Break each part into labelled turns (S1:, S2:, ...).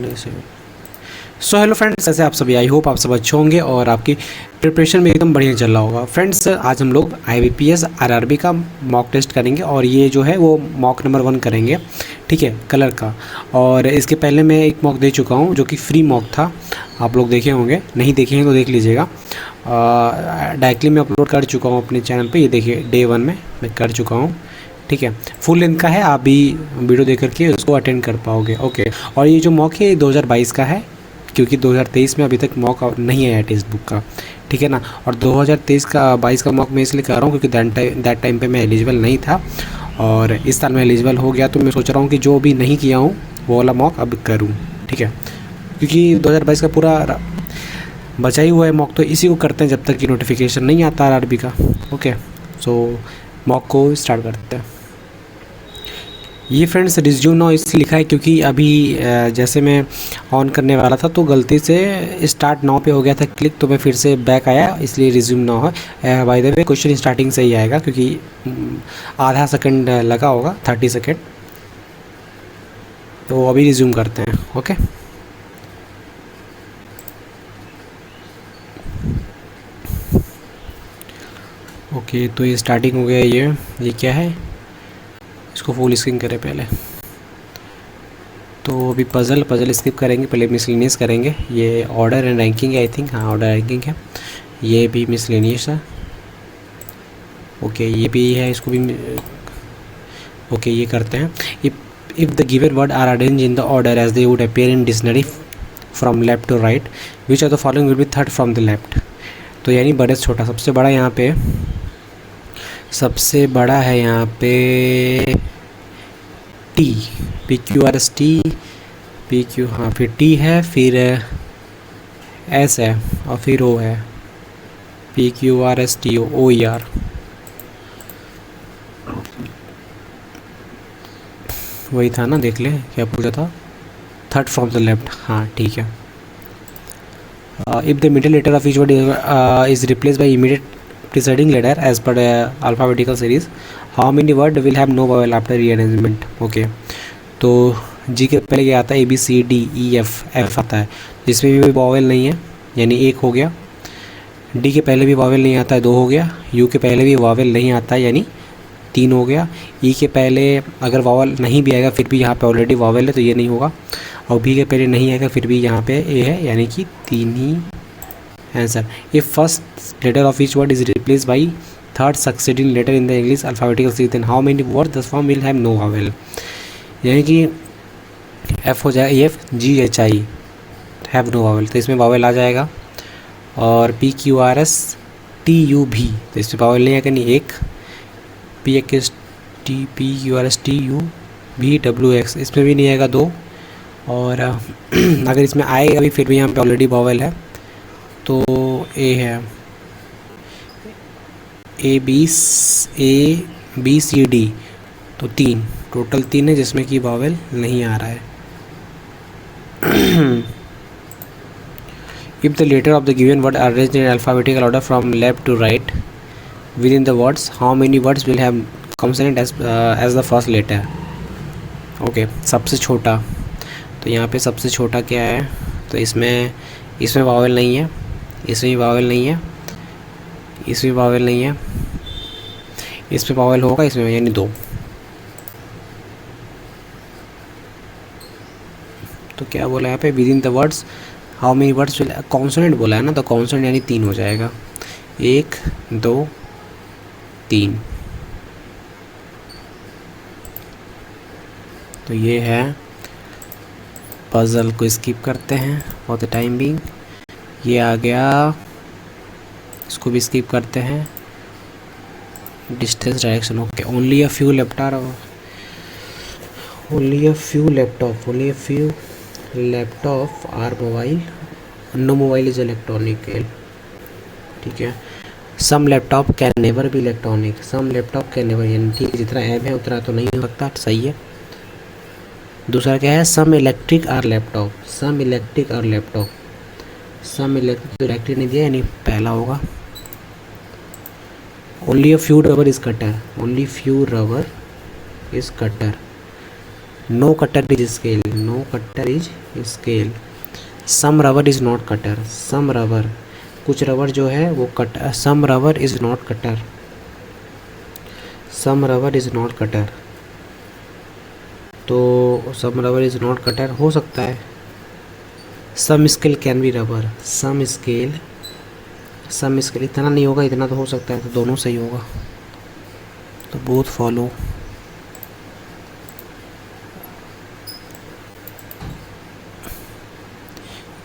S1: So hello friends, कैसे आप सभी। आई होप आप सब अच्छे होंगे और आपकी प्रिपरेशन भी एकदम बढ़िया चल रहा होगा। फ्रेंड्स, आज हम लोग IBPS RRB का मॉक टेस्ट करेंगे और ये जो है वो मॉक नंबर 1 करेंगे, ठीक है, कलर का। और इसके पहले मैं एक मॉक दे चुका हूँ जो कि फ्री मॉक था, आप लोग देखे होंगे, नहीं देखे हैं तो देख लीजिएगा। डायरेक्टली मैं अपलोड कर चुका हूँ अपने चैनल पर, ये देखिए डे 1 में मैं कर चुका हूँ, ठीक है। फुल लेंथ का है, आप भी वीडियो देख करके उसको अटेंड कर पाओगे, ओके। और ये जो मॉक है 2022 का है, क्योंकि 2023 में अभी तक मॉक नहीं आया टेक्स्ट बुक का, ठीक है ना। और 2023 का 22 का मॉक मैं इसलिए कर रहा हूँ क्योंकि दैट टाइम पे मैं एलिजिबल नहीं था और इस साल मैं एलिजिबल हो गया, तो मैं सोच रहा हूँ कि जो भी नहीं किया हूँ वो वाला मॉक अब करूँ, ठीक है। क्योंकि 2022 का पूरा बचा ही हुआ है मॉक, तो इसी को करते हैं जब तक कि नोटिफिकेशन नहीं आता RRB का, ओके। सो मॉक को स्टार्ट करते हैं। ये फ्रेंड्स रिज्यूम नाउ इसलिए लिखा है क्योंकि अभी जैसे मैं ऑन करने वाला था तो गलती से स्टार्ट नाउ पे हो गया था क्लिक, तो मैं फिर से बैक आया, इसलिए रिज्यूम नाउ है। By the way question starting से ही आएगा क्योंकि आधा सेकंड लगा होगा, 30 सेकंड। तो अभी रिज्यूम करते हैं, ओके। ओके, तो ये स्टार्टिंग हो गया। ये क्या है, इसको फुल स्क्रीन करें पहले। तो अभी पज़ल स्किप करेंगे, पहले मिसलेनियस करेंगे। ये ऑर्डर एंड रैंकिंग है, आई थिंक, हाँ ऑर्डर रैंकिंग है। ये भी मिसलेनियस है, ओके। ये भी है, इसको भी ओके। ये करते हैं। If the given word are arrange in the order as they would appear in dictionary from left to right, which are the following will be third from the left. तो यानी बड़े से छोटा, सबसे बड़ा यहाँ पे, सबसे बड़ा है यहाँ पे टी, PQRST, PQ, हाँ, फिर T है, फिर S है और फिर O है, PQRST OER। वही था ना, देख ले क्या पूछा था, थर्ड फ्रॉम द लेफ्ट, हाँ ठीक है। If the middle letter of each word is replace by immediate preceding letter as per alphabetical series, how many word will have no vowel after rearrangement, okay. तो जी के पहले क्या आता है, ABCDEF आता है, जिसमें भी वॉवेल नहीं है, यानी 1 हो गया। डी के पहले भी वॉवेल नहीं आता है, 2 हो गया। यू के पहले भी वॉवेल नहीं आता है, यानी 3 हो गया। ई के पहले अगर वॉवेल नहीं भी आएगा फिर भी यहाँ पे ऑलरेडी वॉवेल है तो ये नहीं होगा। और बी के पहले नहीं आएगा फिर भी यहाँ पे ए है, यानी कि 3 ही answer. If first letter of each word is replace by third succeeding letter in the English alphabetical series, then how many word this form will have no vowel, यानी कि F हो जाएगा, FGHI हैव नो वॉवेल, तो इसमें vowel आ जाएगा। और PQRSTUV, तो इसमें वॉवेल नहीं आएगा, नहीं 1। PQRSTUVWX, इसमें भी नहीं आएगा, 2। और अगर इसमें आएगा भी फिर भी यहाँ पे ऑलरेडी वॉवेल है, तो A है, ABCD, तो 3, टोटल 3 है जिसमें कि वॉवेल नहीं आ रहा है। If the letter of the given word are arranged in alphabetical order from left to right within the words, how many words will have consonant as the first letter? Okay, सबसे छोटा, तो यहाँ पे सबसे छोटा क्या है, तो इसमें वॉवेल नहीं है, इसमें वॉवेल नहीं है, इसमें वॉवेल नहीं है, इसमें वॉवेल होगा, इसमें यानी 2। तो क्या बोला यहाँ पे, with in the words how many words will, consonant बोला है ना, तो कॉन्सोनेंट यानी 3 हो जाएगा, 1 2 3। तो ये है, पज़ल को स्किप करते हैं फॉर द टाइम बीइंग। ये आ गया, इसको भी स्किप करते हैं। Distance direction, okay. Only a few laptop are mobile, no mobile is electronic, ठीक है। Some laptop can never be electronic, some laptop can never, यानी ठीक जितना एम है उतना तो नहीं हो सकता, सही है। दूसरा क्या है, some electric are laptop, some electric नहीं दिया, यानी पहला होगा। Only a few rubber is cutter, no cutter is scale, no cutter is scale. Some rubber is not cutter, some rubber कुछ रबर जो है वो cut, some rubber is not cutter, some rubber is not cutter. तो some rubber is not cutter हो सकता है। Some scale can be rubber, some scale, some scale इतना नहीं होगा, इतना तो हो सकता है, तो दोनों सही होगा। तो बोथ फॉलो।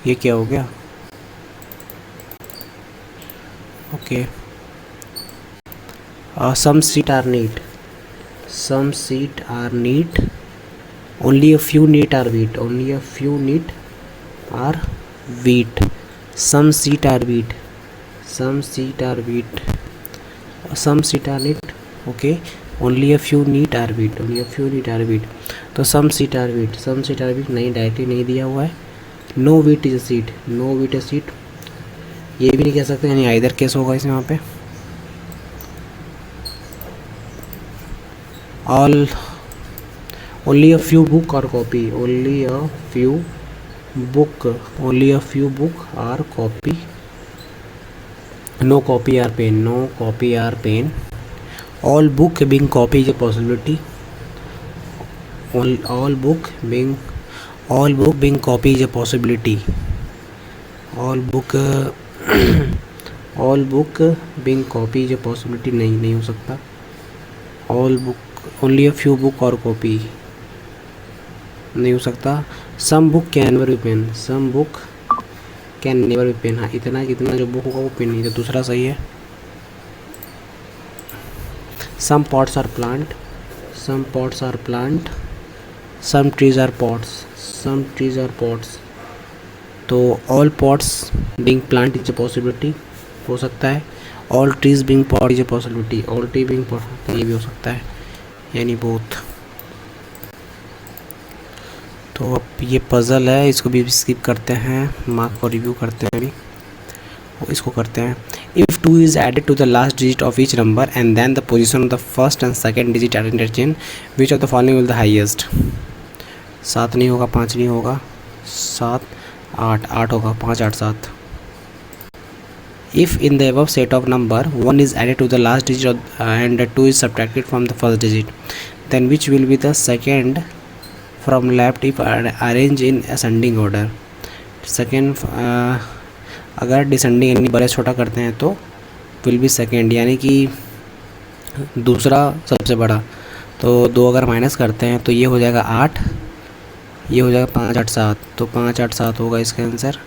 S1: ये क्या हो गया? Okay. Some seat are neat, some seat are neat, only a few neat are wheat, only a few neat are wheat, some seat are wheat, some seat are wheat, some seat are neat, okay, only a few neat are wheat, only a few neat are wheat। तो some seat are wheat, some seat are wheat नहीं, directly नहीं दिया हुआ है। no wheat is a seat, no wheat is seat, ये भी नहीं कह सकते, यानी आइदर केस होगा इसमें। यहाँ पे all only a few book or copy, only a few book, only a few book or copy, no copy or pen, no copy or pen, all book being copy is a possibility, all book being copy is a possibility, all book all book being copy is a possibility नहीं हो सकता। all book, only a few book और copy नहीं हो सकता। some book can never be pen, some book can never be pen, हाँ इतना जो बुक होगा वो पेन नहीं, तो दूसरा सही है। some pots are plant, some pots are plant, some trees are pots, some trees are pots, तो all pots being plant is a possibility हो सकता है, all trees being pot is a possibility, all tree being pot, तो ये भी हो सकता है, यानी बोथ। तो अब ये पज़ल है, इसको भी स्किप करते हैं, मार्क को रिव्यू करते हैं अभी, इसको करते हैं। If 2 is added to the last digit of each number and then the position of the first and second digit are interchange, which of the following will the highest. 7 नहीं होगा, 5 नहीं होगा, 7 8 होगा, 5 8 7। If in the above set of number 1 is added to the last digit and 2 is subtracted from the first digit, then which will be the second from left if arranged in ascending order। second अगर descending यानी बड़े छोटा करते हैं तो will be second, यानी कि दूसरा सबसे बड़ा। तो 2 अगर माइनस करते हैं तो ये हो जाएगा 8, ये हो जाएगा 5 8 7, तो 5 8 7 होगा इसका आंसर।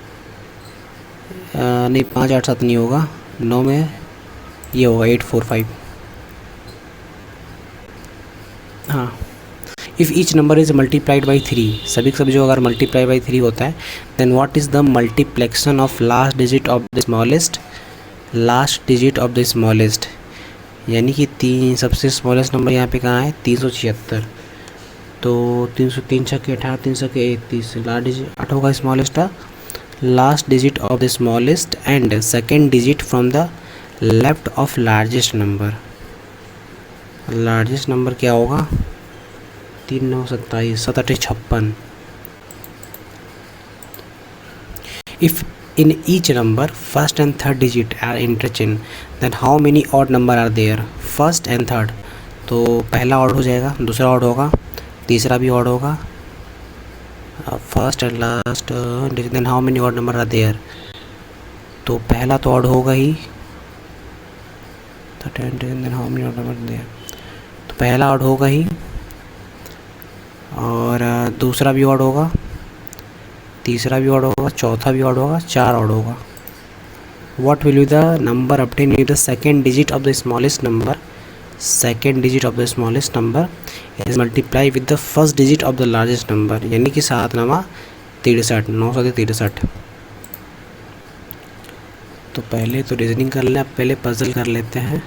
S1: नहीं 5 8 7 नहीं होगा, 9 में ये होगा 8 4 5। हाँ, if each number is multiplied by 3, सभी सभी जो अगर मल्टीप्लाई बाई 3 होता है, then what is the multiplication of last digit of the smallest, last digit of the smallest, यानी कि 3 सबसे स्मॉलेस्ट नंबर यहाँ पे कहाँ है, 376। तो 303 छक्के 18, 3 छक्के 31, लास्ट डिजिट 8 होगा स्मॉलेस्ट का, last digit of the smallest and second digit from the left of largest number. Largest number क्या होगा, 3 9 27, 7 8 56। If in each number first and third digit are interchange, then how many odd number are there, first and third. तो पहला odd हो जाएगा, दूसरा odd होगा, तीसरा भी ऑड होगा, first and last, then how many odd number are there. तो पहला तो ऑड होगा ही, तो then how many odd number there, तो पहला ऑड होगा ही, और दूसरा भी ऑड होगा, तीसरा भी ऑड होगा, चौथा भी ऑड होगा, 4 ऑड होगा। What will be the number obtained with the second digit of the smallest number, second digit of the smallest number is multiplied with the first digit of the largest number, यानी कि 7 9 63, 9 7 63। तो पहले तो reasoning कर लें, अब पहले puzzle कर लेते हैं।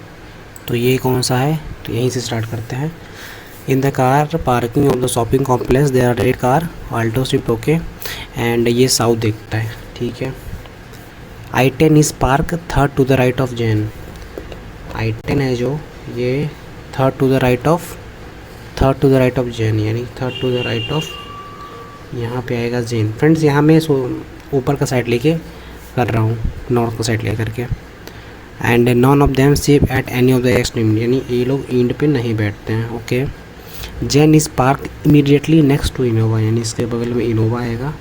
S1: तो ये कौन सा है, तो यहीं से स्टार्ट करते हैं। In the car parking of the shopping complex there are red car Alto Swift, okay, and ये साउथ देखता है, ठीक है। I10 is park third to the right of Zen, I10 है जो ये third to the right of Zen, यानी third to the right of यहाँ पे आएगा जेन। फ्रेंड्स यहाँ मैं ऊपर का साइड लेके कर रहा हूँ, नॉर्थ का साइड ले करके। And none of them ship at any of the extreme, यानी ये लोग इंड पे नहीं बैठते हैं। Okay, Zen is park immediately next to Innova, यानी इसके बगल में इनोवा आएगा।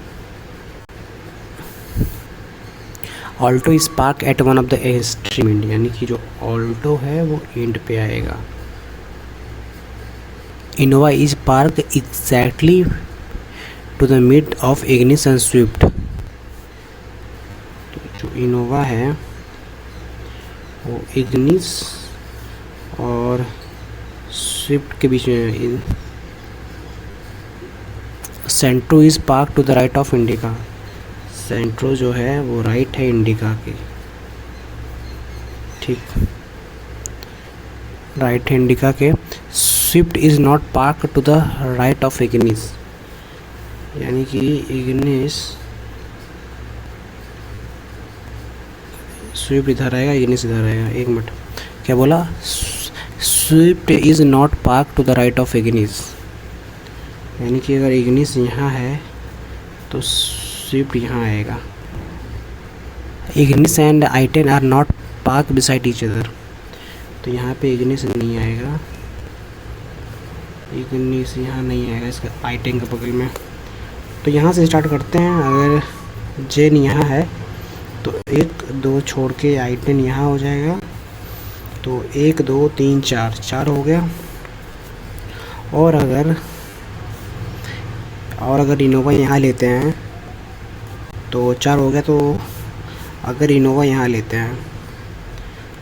S1: Alto is park at one of the extreme end, यानी कि जो ऑल्टो है वो इंड पे आएगा। Innova is park exactly to the mid of Ignis and Swift, तो जो इनोवा है वो इग्निस और स्विफ्ट के बीच में। Santro is park to the right of Indica, Santro जो है वो राइट है इंडिका के, ठीक, राइट है इंडिका के। Swift is not park to the right of Ignis, यानी कि इग्निस, स्विफ्ट इधर आएगा, इग्निस इधर आएगा। एक मिनट, क्या बोला? Swift is not park to the right of Ignis, यानी कि अगर इग्निस यहाँ है तो स्विफ्ट यहाँ आएगा। Ignis and I-10 are not park beside each other, तो यहाँ पे इग्निस नहीं आएगा, इग्निस यहाँ नहीं आएगा इसका I-10 के बगल में। तो यहाँ से स्टार्ट करते हैं। अगर जेन यहाँ है तो 1 2 छोड़ के I-10 यहाँ हो जाएगा, तो 1 2 3 4 हो गया। और अगर इनोवा यहाँ लेते हैं तो 4 हो गया। तो अगर इनोवा यहाँ लेते हैं,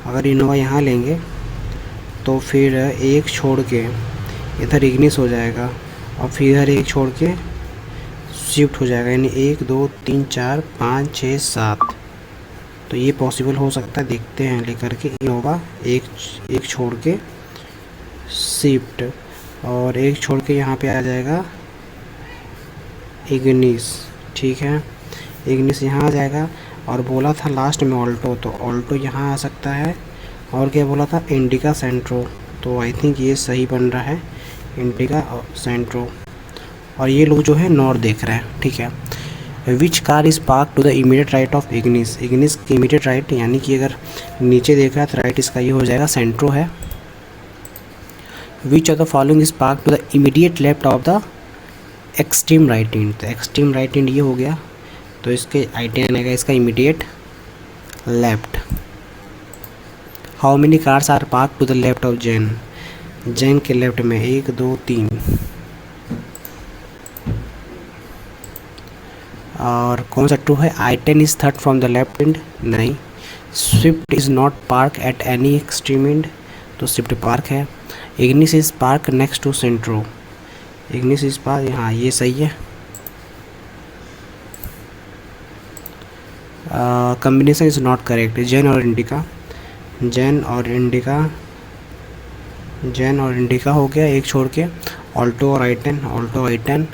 S1: अगर इनोवा यहाँ लेंगे तो फिर 1 छोड़ के इधर इग्निस हो जाएगा, और फिर इधर 1 छोड़ के स्विफ्ट हो जाएगा, यानी 1 2 3 4 5 6 7। तो ये पॉसिबल हो सकता है, देखते हैं लेकर के। इनोवा 1 छोड़ के स्विफ्ट, और 1 छोड़ के यहाँ पे आ जाएगा इग्निस, ठीक है, इग्निस यहाँ आ जाएगा। और बोला था लास्ट में ऑल्टो, तो ऑल्टो यहाँ आ सकता है। और क्या बोला था? इंडिका सेंट्रो, तो आई थिंक ये सही बन रहा है, इंडिका और सेंट्रो। और ये लोग जो है नॉर्थ देख रहे हैं, ठीक है। Which car is park to the immediate right of Ignis, Ignis के इमीडिएट राइट, यानी कि अगर नीचे देख रहा है तो राइट इसका ये हो जाएगा, सेंट्रो है। Which of the following is park to the immediate left of the extreme right end, तो एक्सट्रीम राइट इंड ये हो गया, तो इसके I-10 आएगा इसका immediate left. How many cars are park to the left of Zen, Zen के left में 1 2 3। और कौन सा ट्रू है? I-10 is third from the left end, नहीं। Swift is not park at any extreme end, तो स्विफ्ट पार्क है। Ignis is park next to Santro, Ignis is park, हाँ ये सही है। Combination is not correct, Zen और इंडिका, जेन और indica हो गया 1 छोड़ के। ऑल्टो और I-10, ऑल्टो I-10,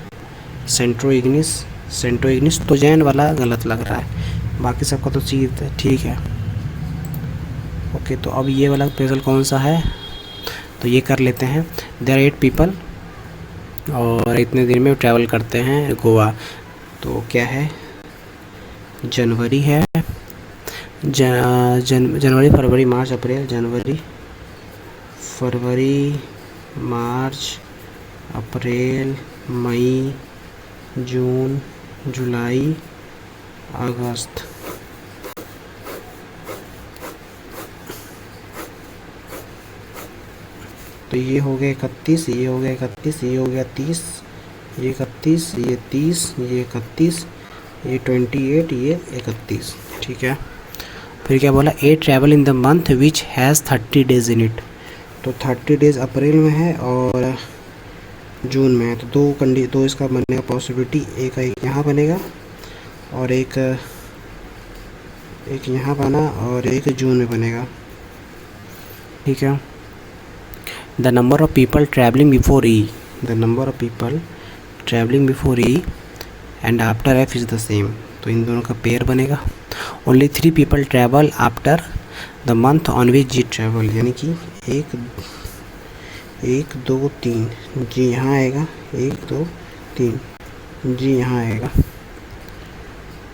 S1: सेंट्रो इग्निस, तो जेन वाला गलत लग रहा है, बाकी सबका तो ठीक है। ओके, तो अब ये वाला पजल कौन सा है, तो ये कर लेते हैं। देयर 8 पीपल, और इतने दिन में ट्रैवल करते हैं गोवा, तो क्या है? जनवरी है, जनवरी फरवरी मार्च अप्रैल, जनवरी फरवरी मार्च अप्रैल मई जून जुलाई अगस्त। तो ये हो गया 31, ये हो गया 31, ये हो गया 30, ये 31, ये 30, ये 31, ये 28, ये 31, ठीक है। फिर क्या बोला? 8 travel in the month which has 30 days in it, तो 30 डेज अप्रैल में है और जून में है, तो दो इसका बनने का पॉसिबिलिटी, एक यहाँ बनेगा और एक यहाँ बना और एक जून में बनेगा, ठीक है। The number of people travelling before E, the number of people travelling before E and after F is the same, तो इन दोनों का पेयर बनेगा। Only 3 people travel after the month on which G travel, यानी कि 1 2 3 जी यहाँ आएगा, 1 2 3, जी यहाँ आएगा।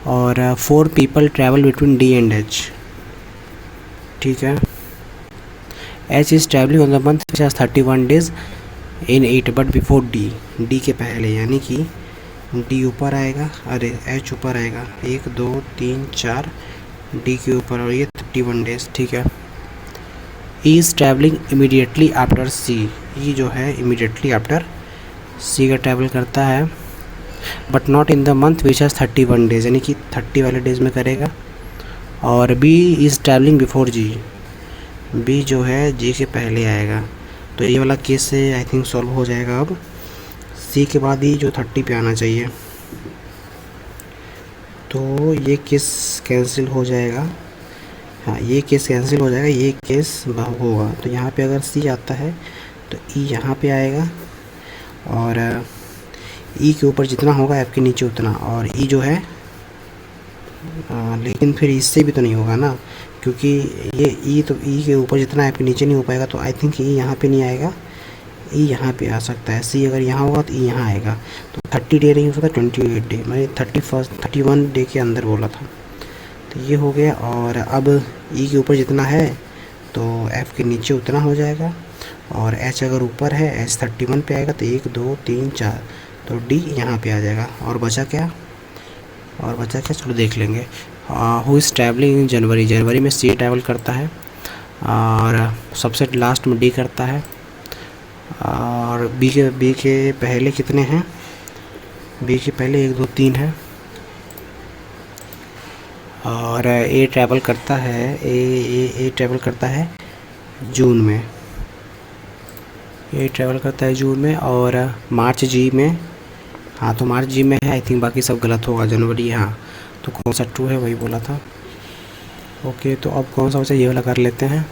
S1: और 4 people travel between D and H, ठीक है। H is travelling on the month which has 31 days in 8 but before D, D के पहले, यानी कि डी ऊपर आएगा, अरे एच ऊपर आएगा, 1 2 3 4 डी के ऊपर, और ये 31 डेज, ठीक है। E is travelling immediately after C, E जो है इमीडिएटली आफ्टर सी का ट्रैवल करता है, but not in the month which has 31 days, यानी कि 30 वाले डेज में करेगा। और B is travelling before G, B जो है जी के पहले आएगा, तो ये वाला केस से आई थिंक सॉल्व हो जाएगा। अब सी के बाद ही जो 30 पे आना चाहिए, तो ये केस कैंसिल हो जाएगा। हाँ, ये केस कैंसिल हो जाएगा, ये केस होगा। तो यहाँ पे अगर सी आता है तो ई यहाँ पे आएगा, और ई के ऊपर जितना होगा एफ के नीचे उतना, और ई जो है लेकिन फिर इससे भी तो नहीं होगा ना, क्योंकि ये ई, तो ई के ऊपर जितना एफ के नीचे नहीं हो पाएगा, तो आई थिंक ई यहाँ पे नहीं आएगा, ई यहाँ पे आ सकता है। सी अगर यहाँ होगा तो ई यहाँ आएगा, तो 30 डे नहीं हो सकता, 28 डे, मैंने 31 डे के अंदर बोला था। तो ये हो गया। और अब ई के ऊपर जितना है तो एफ़ के नीचे उतना हो जाएगा, और एच अगर ऊपर है, एच 31 पे आएगा, तो 1 2 3 4, तो डी यहाँ पे आ जाएगा। और बचा क्या, चलो देख लेंगे। हु इज़ ट्रैवलिंग इन जनवरी, जनवरी में सी ट्रैवल करता है, और सबसे लास्ट में डी करता है। और बी के पहले कितने हैं, बी के पहले 1 2 3 है। और ए ट्रैवल करता है, ए ट्रैवल करता है जून में, ए ट्रैवल करता है जून में। और मार्च जी में, हाँ तो मार्च जी में है आई थिंक, बाकी सब गलत होगा। जनवरी, हाँ तो कौन सा ट्रू है वही बोला था। ओके, तो अब कौन सा बचा, ये वाला कर लेते हैं,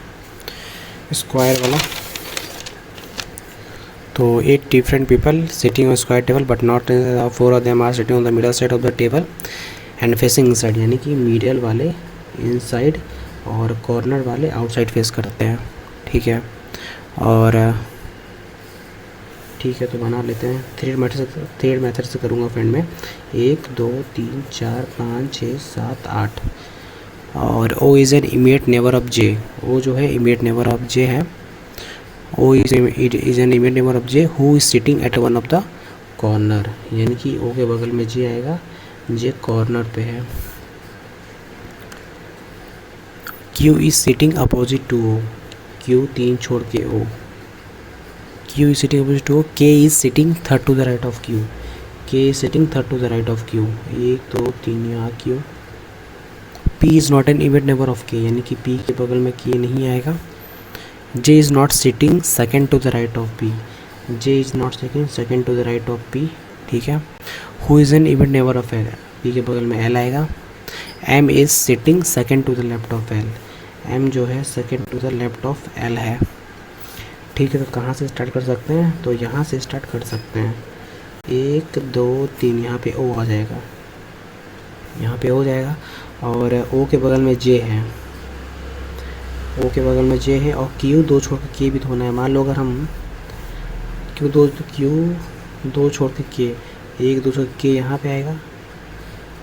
S1: स्क्वायर वाला। तो 8 different people sitting on square table but not 4 of them are sitting on the middle side of the table and facing inside, यानी कि मिडल वाले इनसाइड और कॉर्नर वाले आउटसाइड फेस करते हैं, ठीक है। और ठीक है, तो बना लेते हैं। थ्रेड मेथड से करूँगा फ्रेंड में। 1 2 3 4 5 6 7 8। और O is an immediate neighbour of J, O जो है इमीडिएट नेबर ऑफ जे है। O is an immediate neighbour of J who is sitting at one of the corner, यानी कि ओ के बगल में जे आएगा, जे कॉर्नर पे है। Q is sitting opposite to O, Q 3 छोड़ के ओ, Q is sitting opposite to O. K is sitting third to the right of Q. K is sitting third to the right of Q. 1 2 3 यहाँ Q. P is not an immediate neighbor of K, यानी कि P के बगल में K नहीं आएगा। J is not sitting second to the right of P. J is not sitting second to the right of P, ठीक है। Who is an immediate neighbor of L? P के बगल में L आएगा। M is sitting second to the left of L. M जो है second to the left of L है, ठीक है। तो कहाँ से स्टार्ट कर सकते हैं, तो यहाँ से स्टार्ट कर सकते हैं। 1 2 3, यहाँ पे O आ जाएगा, यहाँ पे O जाएगा। और O के बगल में J है, O के बगल में J है। और Q 2 छोड़ के K भी तो होना है। मान लो अगर हम Q 2 छोड़ के K, 1 2 छोड़ के K यहाँ पे आएगा।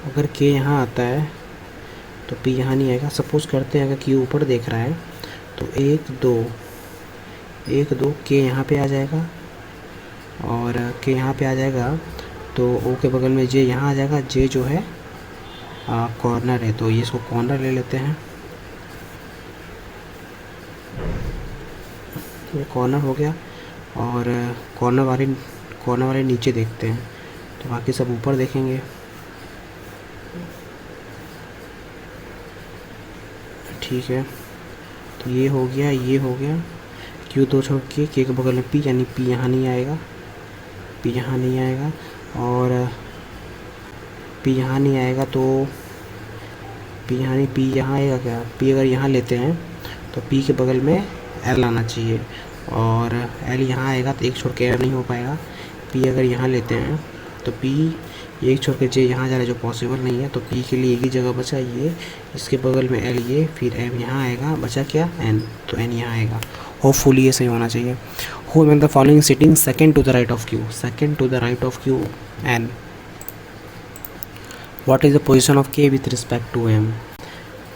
S1: अगर K यहाँ आता है तो P यहाँ नहीं आएगा। सपोज़ करते हैं अगर Q ऊपर देख रहा है तो 1 2 K यहाँ पे आ जाएगा, और K यहाँ पे आ जाएगा तो O के बगल में J यहाँ आ जाएगा। J जो है कॉर्नर है, तो ये इसको कॉर्नर ले लेते हैं। ये कॉर्नर हो गया। और कॉर्नर वाले नीचे देखते हैं, तो बाकी सब ऊपर देखेंगे, ठीक है। तो ये हो गया, ये हो गया। Q 2 छोड़ के K के बगल में P, यानी P यहाँ नहीं आएगा, P यहाँ नहीं आएगा। और P यहाँ नहीं आएगा तो P यहाँ नहीं, P यहाँ आएगा क्या, P अगर यहाँ लेते हैं तो P के बगल में L आना चाहिए, और L यहाँ आएगा तो 1 छोड़ के L नहीं हो पाएगा। P अगर यहाँ लेते हैं तो P 1 छोड़ के J यहाँ जा रहा है, जो पॉसिबल नहीं है। तो P के लिए एक ही जगह बचा, ये इसके बगल में L, ये फिर M यहाँ आएगा, बचा क्या N, तो N यहाँ आएगा। होपफुली ये सही होना चाहिए। Who among the following sitting second to the right of Q, second to the right of Q N, what is the position of K with respect to M,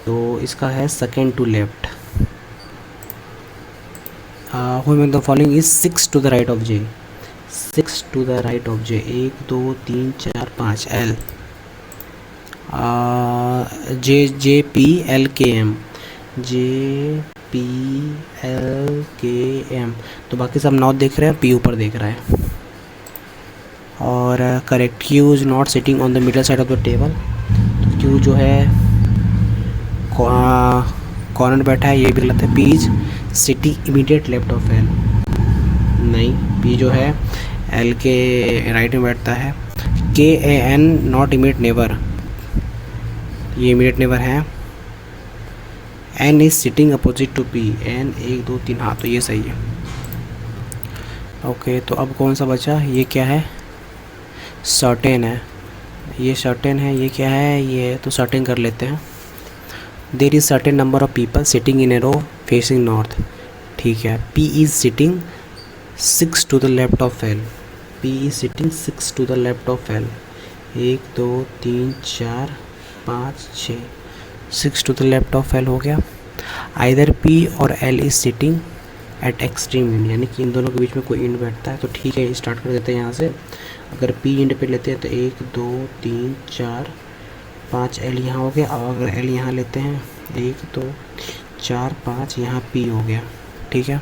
S1: तो इसका है second to left. Who among the following is 6 to the right of J, 6 to the right of J, 1 2 3 4 5 L, J P L K M, J P L K M, तो बाकी सब not देख रहे हैं, P ऊपर देख रहा है। और correct, Q is not sitting on the middle side of the table, तो क्यू जो है कॉर्नर बैठा है, ये भी गलत है। P is sitting immediate left of L, नहीं, पी जो है एल के राइट में बैठता है। K A N not immediate neighbour, ये इमीडिएट नेबर है। N is sitting opposite to P, N 1 2 3, हाँ तो ये सही है। ओके, तो अब कौन सा बचा, ये क्या है, सर्टेन है, ये सर्टेन है, ये क्या है, ये तो सर्टेन कर लेते हैं। There is certain number of people sitting in a row facing north, ठीक है। P is sitting 6 to the left of L, P is sitting 6 to the left of L, 1 2 3 4 5 6, 6 to the left of L हो गया। Either P और L is sitting at extreme end, यानी कि इन दोनों के बीच में कोई एंड बैठता है, तो ठीक है, स्टार्ट कर देते हैं यहाँ से। अगर पी एंड पे लेते हैं तो 1 2 3 4 5 एल यहाँ हो गया, और अगर एल यहाँ लेते हैं 1 2 4 5, यहाँ पी हो गया, ठीक है।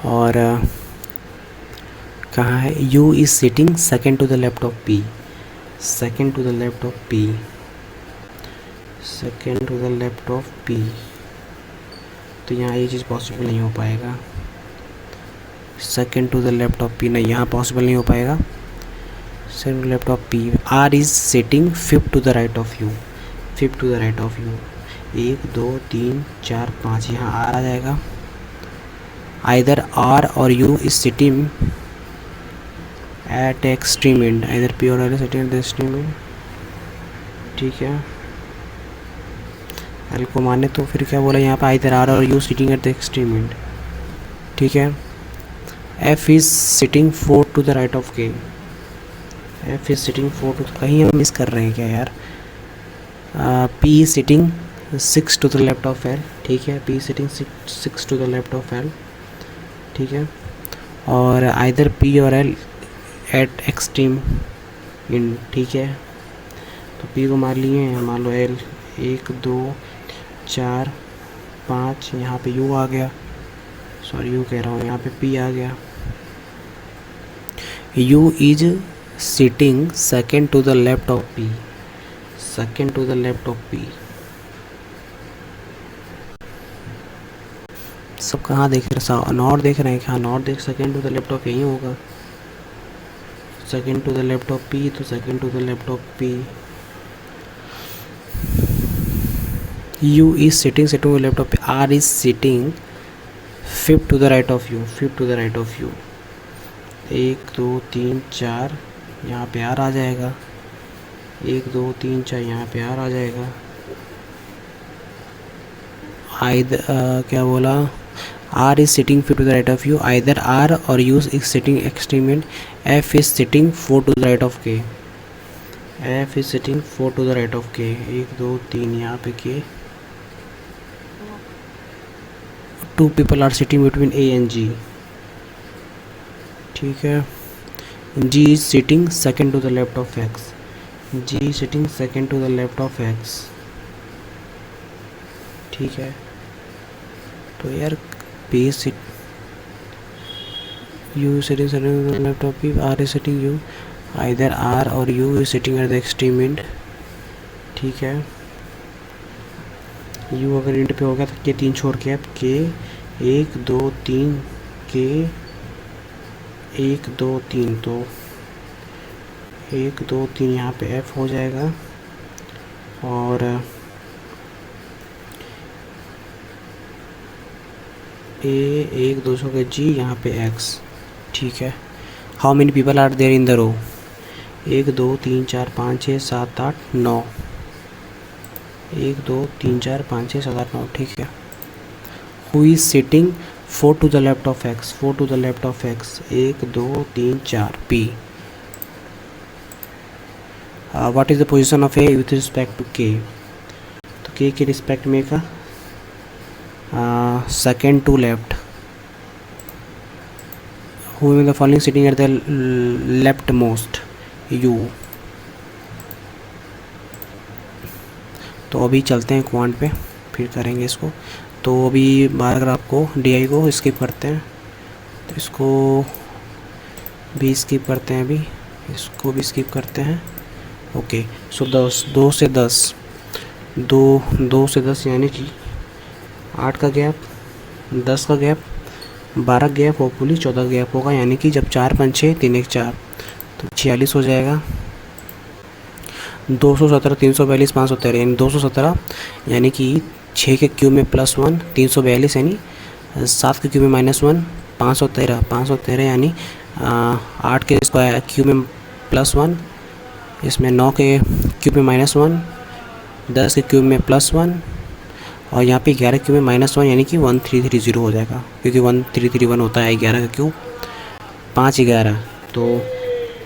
S1: और कहाँ है, U is sitting second to the left of P, second to the left of P, second to the left of P, तो यहाँ ये चीज़ पॉसिबल नहीं हो पाएगा। Second to the left of P, नहीं, यहाँ पॉसिबल नहीं हो पाएगा। Second to left of P. R is sitting fifth to the right of U, fifth to the right of U, 1 2 3 4 5, यहाँ आर आ जाएगा। आइदर आर और U is sitting at extreme end, either P or R is sitting at the extreme end, ठीक है। L को माने तो फिर क्या बोला यहाँ पर, आइदर आर और U sitting at the extreme end, ठीक है। F is sitting 4 to the right of K, F is sitting 4 to, कहीं हम मिस कर रहे हैं क्या यार। P is sitting 6 to the left of L, ठीक है, P sitting 6 to the left of L, ठीक है। और आइदर पी और एल एट एक्सट्रीम इन, ठीक है। तो पी को मान लिए हैं, मान लो एल, 1 2 4 5, यहाँ पे यू आ गया, सॉरी यू कह रहा हूँ, यहाँ पे पी आ गया। U is sitting second to the left of P, second to the left of P. सब कहाँ देख रहे हैं, नॉट देख रहे हैं, हाँ नॉट देख, second to the left of यही होगा, second to the left of P, तो second to the left of P. U is sitting second to the left of P, R is sitting fifth to the right of U, fifth to the right of U, 1 2 3 4, यहाँ पे are आ जाएगा, 1 2 3 4, यहाँ पे are आ जाएगा। Either क्या बोला, R is sitting fifth to the right of U, either R और U is sitting extreme end. F is sitting 4 to the right of K, F is sitting 4 to the right of K, 1 2 3, यहाँ पे K. 2 people are sitting between A and G, ठीक है। G is sitting second to the left of X, G is sitting second to the left of X, ठीक है। तो यार P sit, U sitting second to the left of P, R is sitting U, either R और U is sitting at the extreme end, ठीक है। You अगर and पे होगा तो के 3 छोड़ के अब के 1 2 3, के 1 2 3, तो 1 2 3 यहाँ पे एफ हो जाएगा। और ए 1 2 सौ के जी, यहाँ पे एक्स, ठीक है। How many people are there in the row, 1 2 3 4 5 6 7 8 9, 1 2 3 4 5 6 7 8 9, ठीक है। Who is sitting 4 to the left of X, 4 to the left of X, 1 2 3 4, P. What is the position of A with respect to K, तो K के respect में का second to left, who in the following sitting at the left most U. तो अभी चलते हैं quant पे, फिर करेंगे इसको। तो अभी बार ग्राफ को डी को स्किप करते हैं, तो इसको भी स्किप करते हैं, अभी इसको भी स्किप करते हैं। ओके, सो 2 से 10, 2 से 10 यानी कि 8 का गैप, 10 का गैप, 12 गैप, होपफुली 14 गैप होगा, यानी कि जब 4 5 6 3 1 4 तो 46 हो जाएगा। 217 342 513 यानी 217, यानी कि 6 के क्यूब में +1 342, यानी 7 के क्यूब में -1 513 यानी 8 के स्क्वायर क्यूब में +1, इसमें 9 के क्यूब में -1, 10 के क्यूब में +1 और यहाँ पे 11 क्यूब में -1 यानी कि 1330 हो जाएगा, क्योंकि 1331 होता है 11 का क्यूब। 5 11 तो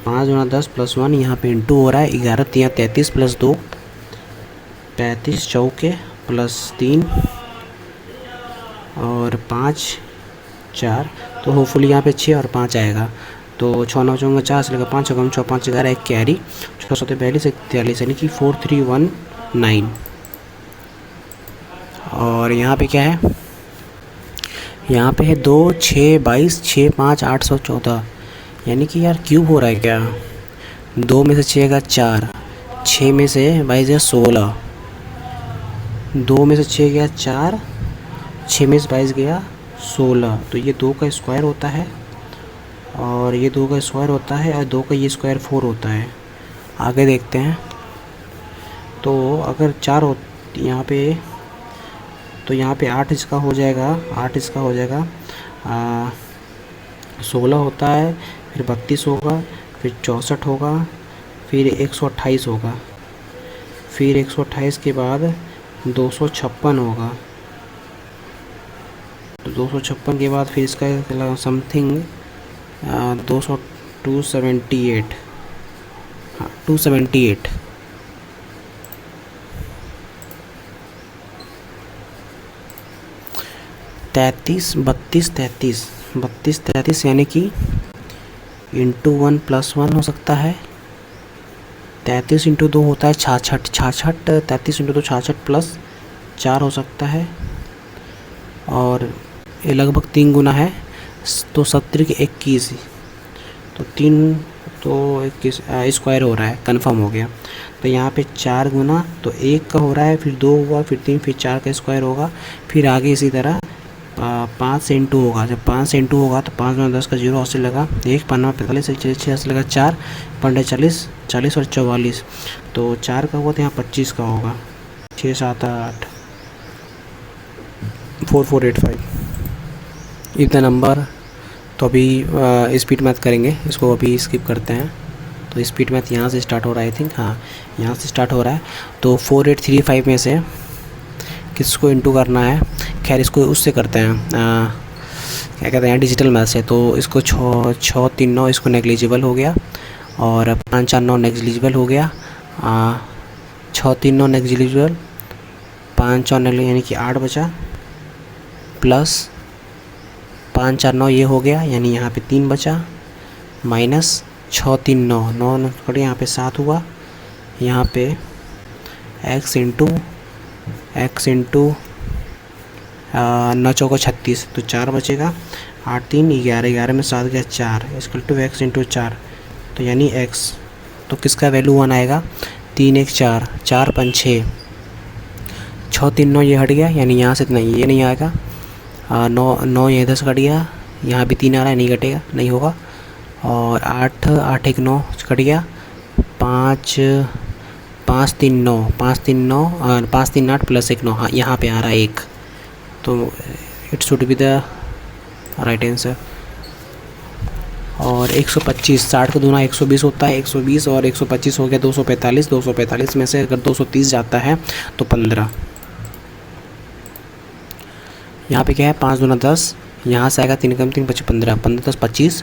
S1: 5 गुना 10 +1 यहाँ पे इंटू हो रहा है। 11 3 33 + 2 35 चौके +3 और 5 4, तो होपफुली यहाँ पे 6 और 5 आएगा। तो 6 9 4 4 से लेकर 5 6 6 5 11 एक कैरी 6 7 42 43 यानी कि 4319। और यहाँ पे क्या है, यहाँ पे है 2 6 22 6 5 814, यानी कि यार क्यूब हो रहा है क्या। 2 में से 6 का 4, 6 में से 22 गया 16, 2 में से 6 गया 4, 6 में से 22 गया 16, तो ये 2 का स्क्वायर होता है और ये 2 का स्क्वायर होता है और 2 का ये स्क्वायर 4 होता है। आगे देखते हैं, तो अगर 4 हो यहाँ पे, तो यहाँ पे 8 इसका हो जाएगा, 8 इसका हो जाएगा 16 होता है, फिर 32 होगा, फिर 64 होगा, फिर 128 होगा, फिर 128 के बाद 256 होगा, तो 256 के बाद फिर इसका समथिंग 278, हाँ 278, तैंतीस 32 यानी कि इंटू 1 + 1 हो सकता है। 33 इंटू 2 होता है 66, 33 इंटू 2 66 + 4 हो सकता है, और ये लगभग 3 गुना है, तो 70 के 21, तो 3 तो 21 स्क्वायर हो रहा है, कंफर्म हो गया। तो यहाँ पे 4 गुना, तो 1 का हो रहा है, फिर 2 हुआ, फिर 3, फिर 4 का स्क्वायर होगा, फिर आगे इसी तरह 5 से इंटू होगा। जब 5 से इंटू होगा तो 5 गुना 10 का 0 80 लगा, 1 5 45 6 80 लगा, 4 5 40 40 और 44, तो 4 का हुआ तो यहाँ 25 का होगा, 6 7 8 4485 इतना नंबर। तो अभी स्पीड मैथ करेंगे, इसको अभी स्किप करते हैं। तो स्पीड मैथ यहाँ से स्टार्ट हो रहा है, आई थिंक, हाँ यहाँ से स्टार्ट हो रहा है। तो 4835 में से किसको इंटू करना है, खैर इसको उससे करते हैं, क्या कहते हैं, डिजिटल मैथ से। तो इसको 6 3 9 इसको नेग्लिजिबल हो गया, और 5 4 9 नेग्लिजिबल हो गया, 6 3 9 नेग्लिजिबल, 5 4 नेग्लिजिबल यानी कि 8 बचा, प्लस 5 4 9 ये हो गया, यानी यहाँ पे 3 बचा, माइनस 6 3 9 9 कटे, यहाँ पे 7 हुआ, यहाँ पे x इंटू 9 चौका 36, तो 4 बचेगा, 8 3 11 11 में 7 गया 4 इसकल टू x इंटू 4, तो यानी x, तो किसका वैल्यू 1 आएगा, 3 1 4 4 5 6 6 3 9 ये हट गया, यानी यहाँ से नहीं, ये नहीं आएगा, 9 ये 10 कट गया, यहाँ भी 3 आ रहा है, नहीं कटेगा, नहीं होगा, और 8 8 1 9 कट गया, 5 5 3 9 5 3 9 5 3 8 प्लस 1 9, हाँ यहाँ पे आ रहा है 1, तो it should be the right answer. और 125, 60 का दूना 120 होता है, 120 और 125 हो गया 245, 245 में से अगर 230 जाता है तो 15, यहाँ पे क्या है 5 दूना 10, यहाँ से आएगा 3 कम 3 25 15, 15 10 25,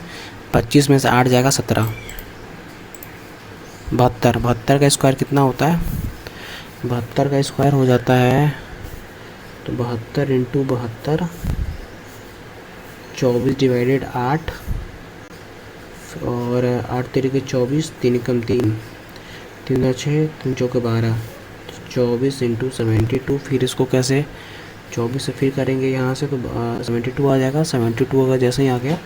S1: 25 में से 8 जाएगा 17, 72, 72 का स्क्वायर कितना होता है? 72 का स्क्वायर हो जाता है, तो 72 इंटू 72, 24 डिवाइडेड 8, और 8 तरीके 24, 3 कम 3, 3 6, 3 चौके 12, 24 इंटू 72। फिर इसको कैसे 24 से फिर करेंगे यहाँ से, तो 72 आ जाएगा। 72 अगर जैसे ही आ गया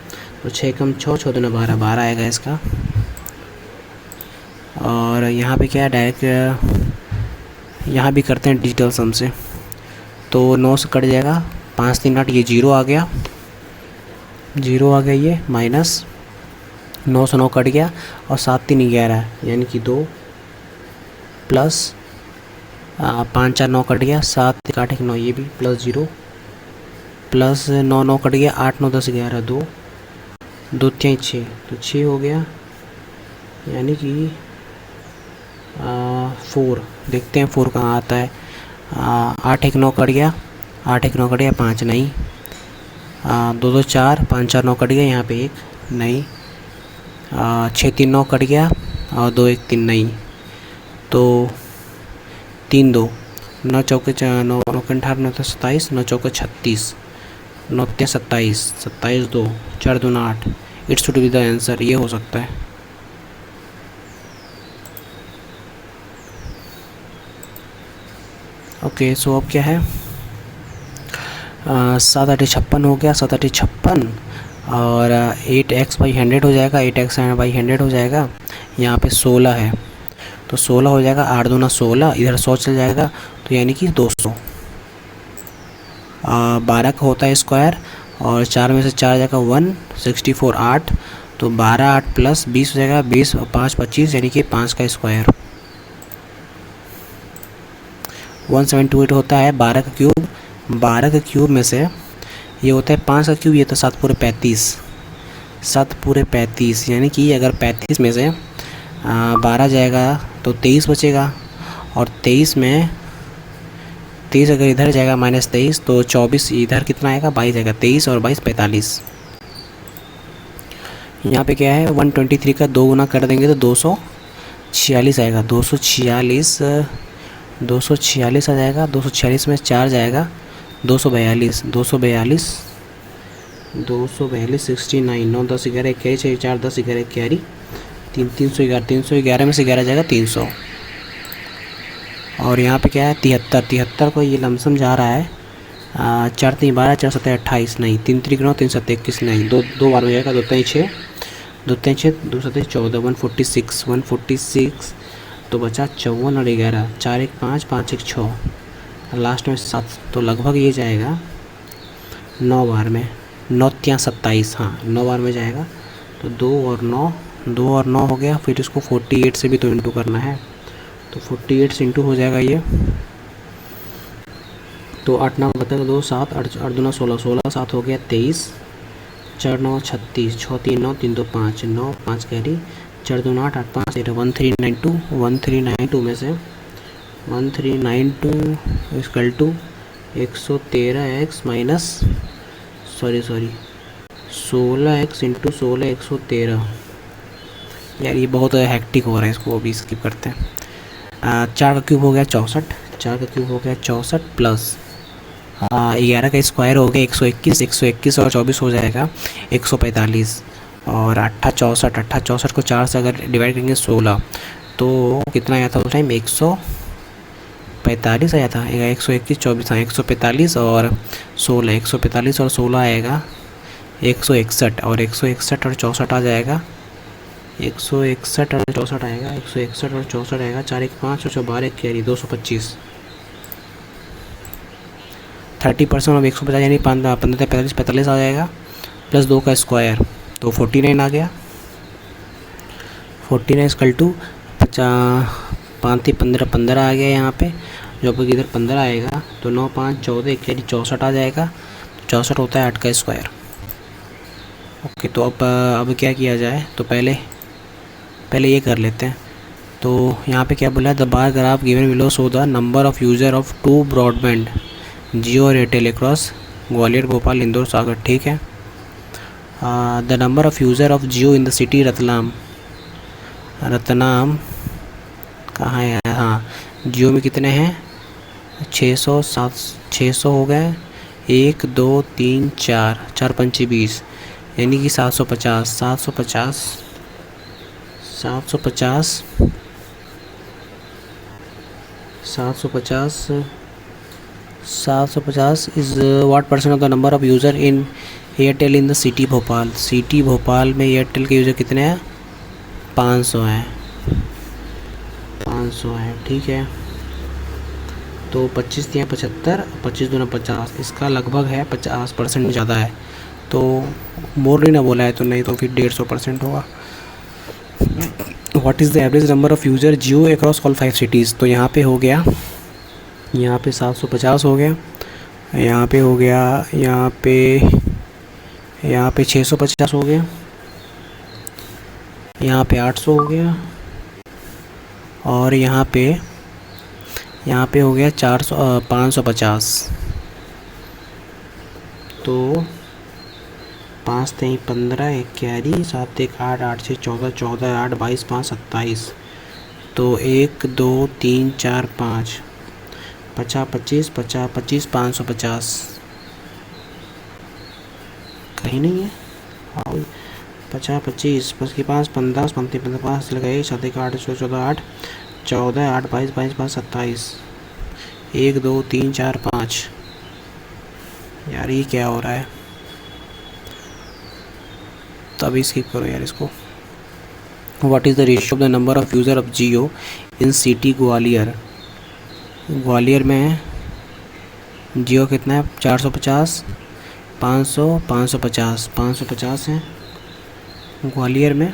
S1: तो 6 कम 6, 6 दूना 12, 12 आएगा इसका। और यहाँ पे क्या है, डायरेक्ट यहाँ भी करते हैं डिजिटल सम से, तो 9 से कट जाएगा, 5 3 8, ये 0 आ गया, 0 आ गया ये, माइनस 9 से 9 कट गया, और 7 3 11, यानी कि 2, प्लस 5 4 9 कट गया, 7 8 1 9, ये भी प्लस 0, प्लस 9 9 कट गया, 8 9 10 11, 2 2 3 6, तो 6 हो गया, यानी कि 4। देखते हैं 4 कहाँ आता है। 8 1 9 कट गया, 8 1 9 कट गया, 5 नहीं, 2 2 4, 5 4 9 कट गया, यहाँ पे 1 नहीं, 6 3 9 कट गया, और 2 1 3 नहीं, तो 3 2, 9 चौके 9 9 18 9 27, 9 चौके 36, 9 3 27, 27 2, 4 2 8, it should be the answer, ये हो सकता है। ओके, सो अब क्या है, 7 8 56 हो गया, 7 8 56, और 8x बाई 100 हो जाएगा, 8x बाई 100 हो जाएगा। यहाँ पे 16 है, तो 16 हो जाएगा, 8 दूना 16, इधर 100 चल जाएगा, तो यानी कि 200। 12 का होता है स्क्वायर, और 4 में से 4 जाएगा 164, 8, तो 12 8 प्लस 20 हो जाएगा, 20 और 5 25, यानी कि 5 का स्क्वायर। 1728 होता है 12 का क्यूब। 12 के क्यूब में से ये होता है 5 का क्यूब, ये तो 7 पूरे 35, 7 पूरे 35, यानी कि अगर 35 में से 12 जाएगा तो 23 बचेगा, और 23 में 23 अगर इधर जाएगा -23, तो 24 इधर कितना आएगा, 22 आएगा, 23 और 22 45। यहाँ पे क्या है, 123 का 2 गुना कर देंगे तो 246 आएगा, 246 आ जाएगा, 246 में 4 जाएगा, 242 69, 9 10 11 21, 6 4 10 11 21, 311, 311 में से 11 जाएगा 300। और यहाँ पे क्या है, 73 को ये लमसम जा रहा है, 4 3 12, 4 7 28 नहीं, 3 3 9, 3 7 21 नहीं, दो बार हो जाएगा, 2 3 6, 2 3 6, 2 7 14, 146, तो बचा 54 और 11, 4 1 5, 5 1 6, लास्ट में 7, तो लगभग ये जाएगा 9 बार में, 9 3 27, हाँ 9 बार में जाएगा, तो 2 और 9 हो गया। फिर इसको 48 से भी तो इंटू करना है, तो 48 से इंटू हो जाएगा ये, तो 8 9 बता 2 7, 8 2 16, 16 7 हो गया 23, 4 9 36, 6 3 9, 3 2 5, 9 5 कैरी, 4 2 8 8 5 1392, 1392 में से 1392 equal to 113x minus 16x into 16 113। यार ये बहुत हैक्टिक हो रहा है, इसको अभी स्किप करते हैं। 4 का क्यूब हो गया 64, 4 का क्यूब हो गया 64, प्लस 11 का स्क्वायर हो गया 121, 121 और 24 हो जाएगा 145, और 8 64 को 4 से अगर डिवाइड करेंगे 16, तो कितना आया था उस टाइम, 145 आया था, 121 24, हाँ 145 और 16, 145 और 16 आएगा 161, और 161 और 64 आ जाएगा, 161 और 64 आएगा, 161 और 64 आएगा, 4 1 5 और 12 कैरी 225, 30% और 150 यानी 15 45 आ जाएगा, प्लस 2 का स्क्वायर, तो 49 आ गया। 49 इक्वल टू 5 15 15 आ गया यहाँ पे, जो कि इधर 15 आएगा, तो 9 5 14 यानी 64 आ जाएगा, 64 होता है 8 का स्क्वायर। ओके, तो अब क्या किया जाए, तो पहले ये कर लेते हैं। तो यहाँ पे क्या बोला है, the bar graph given below so the number of user of 2 broadband Jio or Airtel across Gwalior Bhopal Indore Sagar, ठीक है। The number of user of Jio in the city Ratlam कहाँ है? हाँ, जियो में कितने हैं? 600, 600 हो गए। 1 2 3 4, 4 पंचे 20, यानी कि 750, 750, 750, 750, 750 is what percent of the number of user in Airtel in the city Bhopal? City Bhopal में एयरटेल के यूज़र कितने हैं? 500 हैं, 500 हैं, ठीक है। तो 25 दिया 75, 25 दूना 50, इसका लगभग है 50% ज़्यादा है। तो मोर ना बोला है तो नहीं, तो फिर 150% होगा। What is the average number of user Jio across all 5 cities? तो यहाँ पे हो गया, यहाँ पे 750 हो गया, यहाँ पे हो गया, यहाँ पे 650 हो गया, यहाँ पे 800 हो गया, और यहाँ पे हो गया 550। तो 5 3 15, 1 कैरी, 7 1 8, 8 6 14, 14 8 22 5 27। तो 1 2 3 4 5, 50 25 50 25 550 कहीं नहीं है। हाँ, 50 25 5 5 15 15 15 5 लगाए, 7 1 8 14 8 14 8 22 22 5 27। 1 2 3 4 5। यार ये क्या हो रहा है? तभी स्किप करो यार इसको। What is the ratio of the number of user of Jio in city Gwalior? Gwalior में जियो कितना है? 450, 500, 550, 550 है ग्वालियर में।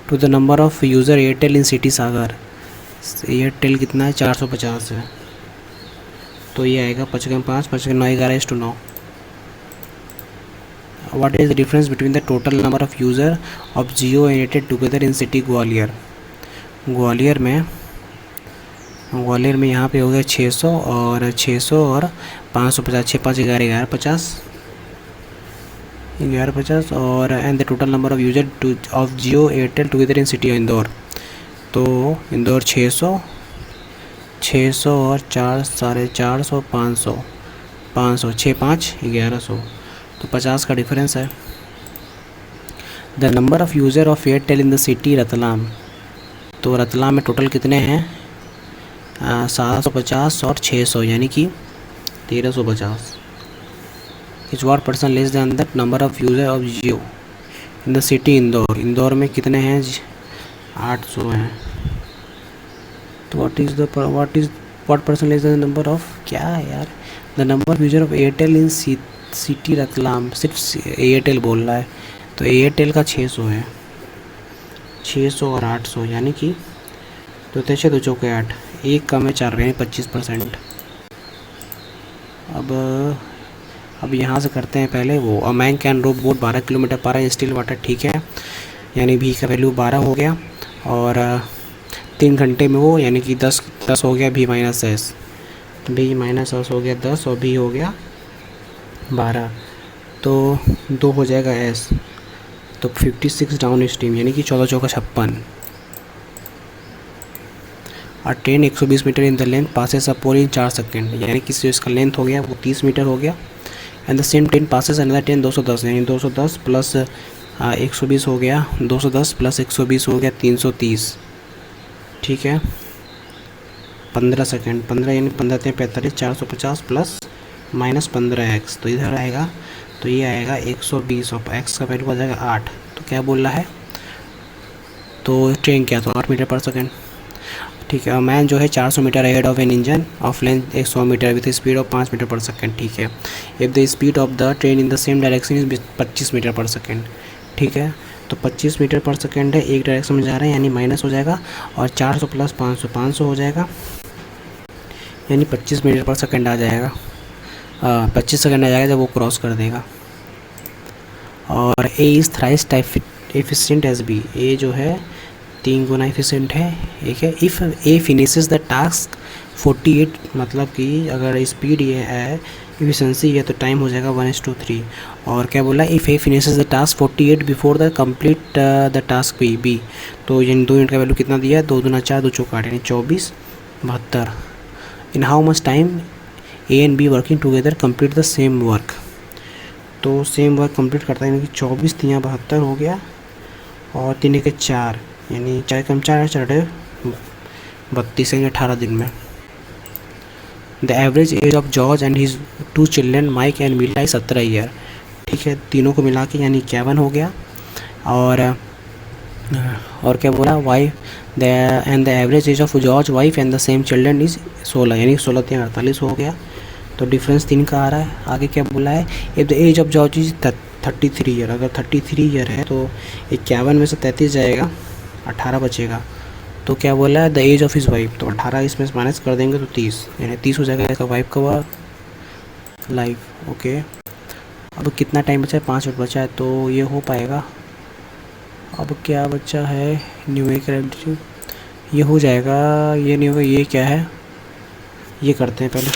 S1: To the number of user Airtel in city Sagar, Airtel कितना है? 450 है। तो ये आएगा 55 5 55 9 11:9। What is the difference between the total number of user of Jio and Airtel together in city Gwalior? Gwalior में यहाँ पे हो गया 600 और 550, 6 5 11 1150, 1150। और and the total number of user of Jio Airtel together in city Indore? तो इंदौर 600 और 4 450, 500 500, 6 5 1100। तो 50 का डिफरेंस है। The number of user of Airtel in the city Ratlam? तो रतलाम में टोटल कितने हैं? 750 और 600, यानी कि 1350। Is what percent less than the number of user of Jio in the city Indore? Indore में कितने हैं? 800 हैं। तो what percent less than number of, क्या है यार? The number of user of Airtel in city Ratlam, सिर्फ एयरटेल बोल रहा है। तो एयरटेल का 600 है, 600 और 800, यानी कि 2 3 2 चौके 8, एक कम है 4 रहे हैं, 25%। अब यहाँ से करते हैं पहले वो। A man can rope boat 12 kilometre per hour still water, ठीक है, यानी भी का वैल्यू 12 हो गया। और 3 घंटे में वो, यानी कि 10 हो गया भी माइनस एस, भी माइनस एस हो गया 10 और भी हो गया 12, तो 2 हो जाएगा एस। तो 56 डाउन स्ट्रीम, यानी कि 14 चौका 56। और train 120 metre in the length passes a pole in 4 second, यानी कि इसका लेंथ हो गया वो 30 मीटर हो गया। And the same train passes another train 210, यानी 210 प्लस 120 हो गया, 210 प्लस 120 हो गया 330, ठीक है। 15 सेकेंड, 15 यानी 15 45, 450 प्लस माइनस 15x, तो इधर आएगा, तो ये आएगा 120 और x का वैल्यू आ जाएगा 8। तो क्या बोल रहा है? तो ट्रेन क्या, तो 8 मीटर पर सेकेंड, ठीक है। मैन जो है 400 metre ahead of an engine of length 100 metre with speed of 5 metre per second, ठीक है। If the speed of the train in the same direction is 25 metre per second, ठीक है। तो 25 metre per second है, एक direction में जा रहे हैं, यानी माइनस हो जाएगा। और 400 प्लस 500, 500 हो जाएगा, यानी 25 मीटर पर सेकेंड आ जाएगा। 25 सेकेंड आ जाएगा जब वो क्रॉस कर देगा। और A is thrice efficient as B, A जो है 3 गुना एफिशिएंट है, एक है। If A finishes the task 48, मतलब कि अगर स्पीड ये है एफिशिएंसी है तो टाइम हो जाएगा 1:3। और क्या बोला, if A finishes the task 48 before the complete the task B, तो यानी 2 यूनिट का वैल्यू कितना दिया है, 2 दूना 4 2 चौका 8 यानी 24 72। In how much time A and be working together complete the same work, तो सेम वर्क कंप्लीट करता है, यानी कि 24 3 72 हो गया और 3 के 4 यानी 4 कम 4 4 32 यानी 18 दिन में। The average age of George and his 2 children Mike and Mila is 17 year. ठीक है, तीनों को मिला के यानी 51 हो गया। और क्या बोला, wife the end the average age of George wife and the same children is 16 यानी 16 3 48 हो गया। तो डिफरेंस 3 का आ रहा है। आगे क्या बोला है, if the age of George is 33 year, अगर 33 ईयर है तो 51 में से 33 जाएगा 18 बचेगा। तो क्या बोला है, the age of his wife, तो 18 इसमें माइनस कर देंगे तो 30 यानी 30 हो जाएगा इसका वाइफ का लाइफ। ओके, अब कितना टाइम बचा है, 5 मिनट बचा है, तो ये हो पाएगा। अब क्या बचा है, न्यूमेरिकल एप्टीट्यूड, ये हो जाएगा, ये नहीं होगा, ये क्या है, ये करते हैं पहले।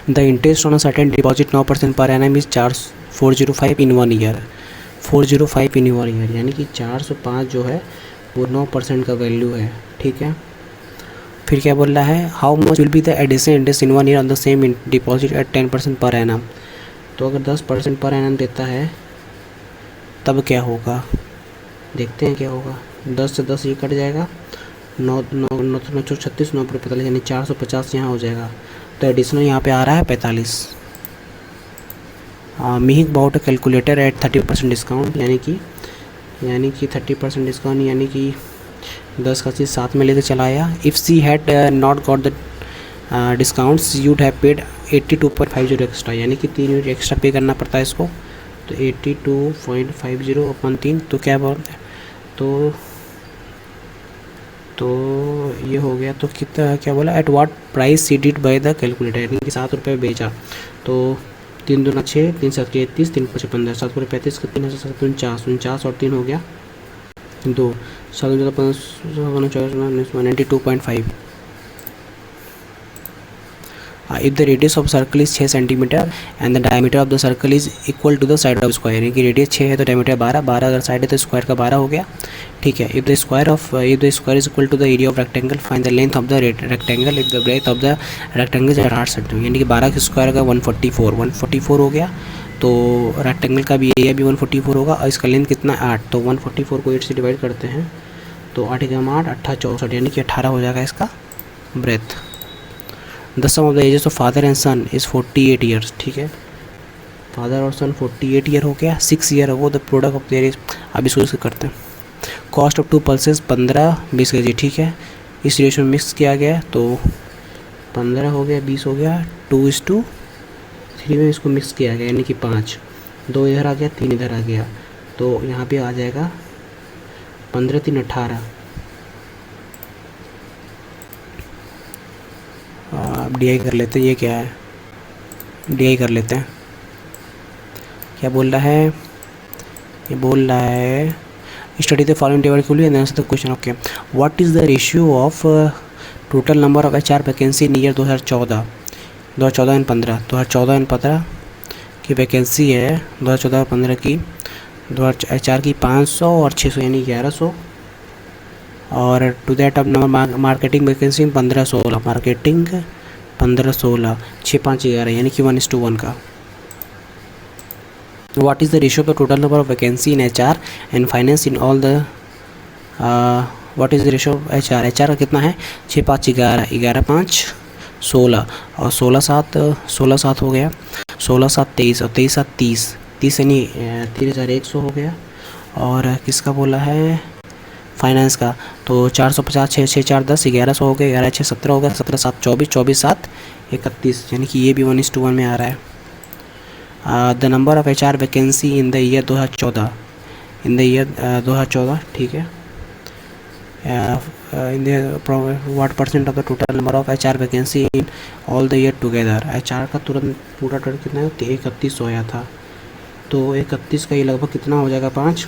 S1: The interest on a certain deposit 9% per annum is 405 in 1 year, 405 in 1 year यानी कि 405 जो है वो 9% का वैल्यू है। ठीक है, फिर क्या बोल रहा है, how much will be the addition interest in 1 year on the same deposit at 10% per annum, तो अगर 10% पर एनम देता है तब क्या होगा, देखते हैं क्या होगा। 10 से 10 ये कट जाएगा, 9 9 9 36 9 45 यानी 450 यहाँ हो जाएगा। तो एडिशनल यहाँ पे आ रहा है 45। मीहिक बाउट कैलकुलेटर एट 30% डिस्काउंट यानी कि 30% डिस्काउंट यानी कि 10 का चीज़ साथ में लेके चला आया। If she had not got the discounts you'd have paid 82.50 extra यानी कि 3 यूनिट एक्स्ट्रा पे करना पड़ता है इसको, तो 82.50 अपन 3, तो क्या बोलते हैं, तो ये हो गया। तो कितना क्या बोला, at what price seeded by the calculator यानी कि 7 रुपये बेचा, तो 3 दूना 6 3 7 33 3 5 15 7 पूरे 35 3 49 और 3 हो गया 2 7 92.5। if the radius of circle is 6 cm and the diameter of the circle is equal to the side of square यानी कि रेडियस 6 है तो डायमीटर 12 अगर साइड है तो स्क्वायर का 12 हो गया। ठीक है, if the square is equal to the area of rectangle find the length of the rectangle if the breadth of the rectangle is 8 cm यानी कि 12 के स्क्वायर का 144 हो गया। तो रेक्टेंगल का भी एरिया भी 144 होगा और इसका लेंथ कितना 8, तो 144 को 8 से डिवाइड करते हैं तो 8 × 8 8 64 यानी कि 18 हो जाएगा इसका breadth. The sum of the ages of father and son is 48 years. ठीक है, फादर और सन 48 ईयर हो गया, 6 ईयर हो the product of their is. अब इसको करते हैं। Cost of 2 pulses 15-20 kg। ठीक है, इस रेशियो में मिक्स किया गया तो 15 हो गया 20 हो गया, 2:3 में इसको मिक्स किया गया यानी कि 5, 2 इधर आ गया 3 इधर आ गया, तो यहाँ पे आ जाएगा 15 3 18। अब डी आई कर लेते हैं, ये क्या है, डी आई कर लेते हैं। क्या बोल रहा है, ये बोल रहा है स्टडी द फॉलोइंग टेबल के लिए answer the question. Okay, what is the ratio of total number of HR vacancy in year 2014 and 15। 2014 and 15 की वैकेंसी है, 2014 और 15 की HR की 500 और 600 यानी 1100, और टू दैट अब नंबर मार्केटिंग वैकेंसी 15-16, मार्केटिंग 15-16 6 5 11 यानी कि 1:1 का। What is the ratio of the total number of vacancy in HR and finance in all the what is the ratio of HR का कितना है 6 5 11 11 5 16 और 16 7 हो गया, 16 7 23 और 23 7 30 यानी 3100 हो गया। और किसका बोला है फाइनेंस का, तो 450 6 6 4 10 1100 हो गया, 11 6 17 हो गया, 17 7 24 24 7 31 यानी कि ये भी 1:1 में आ रहा है। The number of HR vacancy in the year 2014 ठीक है, in the what percent of the total number of HR vacancy in all the year together. HR का तुरंत पूरा टोटल कितना है, 3100 आया था, तो 31 का ये लगभग कितना हो जाएगा 5,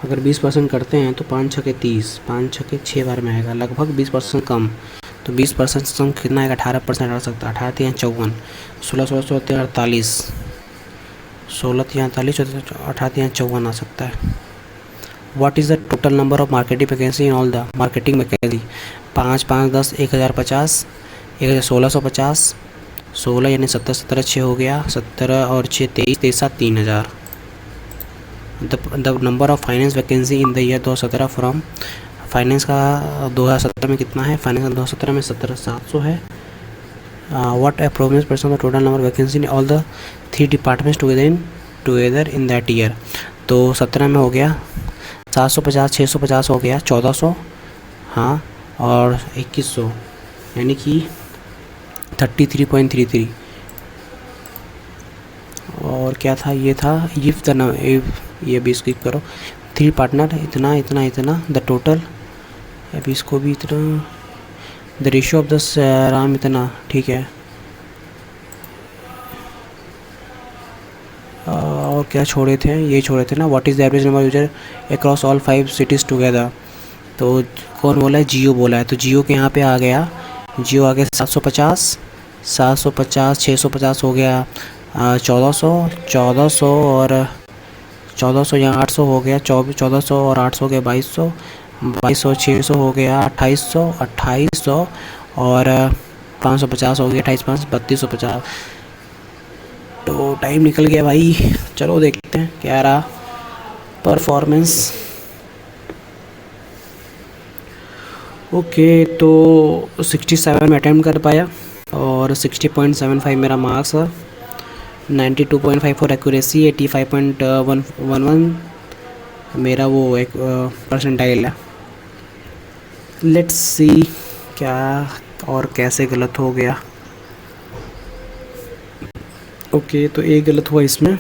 S1: अगर 20% करते हैं तो 5 6 के 30, 5 6 के 6 बार में आएगा, लगभग 20% कम, तो 20% से कितना आएगा, 18% आ सकता है। 18 या 54, 16 48, 16 या 48, 18 या 54 आ सकता है। What is the total number of marketing vacancy in all the marketing vacancy? 5 5 10 1050, 1650, 16 यानी 17 17 6 हो गया, 17 और 6 23, 23 7 3000। The number of finance vacancy in the year 2017 from finance का 2017 में कितना है? फाइनेंस का 2017 में 17,700 है। What approximate % of total number vacancy in all the 3 departments together in that year? तो 17 में हो गया 750, 650 हो गया 1400, हाँ, और 2100 यानी कि 33.33। और क्या था, ये था इफ ये भी स्किप करो। 3 पार्टनर इतना इतना इतना द टोटल, अभी इसको भी इतना, the ratio of the Ram इतना, ठीक है। और क्या छोड़े थे, ये छोड़े थे ना, what is the average number user across all 5 cities together? तो कौन बोला है? जियो बोला है। तो जियो के यहाँ पे आ गया, जियो आ गया 750, 650 हो गया 1400 और 1400 या 800 हो गया 1400 और 800 हो गया 2200, 600 हो गया 2800 और 550 हो गया 28 5 3250। तो टाइम निकल गया भाई, चलो देखते हैं क्या रहा परफॉर्मेंस। ओके, तो 67 में अटैम्प्ट कर पाया और 60.75 मेरा मार्क्स है, 92.54 एक्यूरेसी, 85.11 मेरा वो एक परसेंटाइल है। लेट्स सी क्या और कैसे गलत हो गया। ओके, तो एक गलत हुआ इसमें,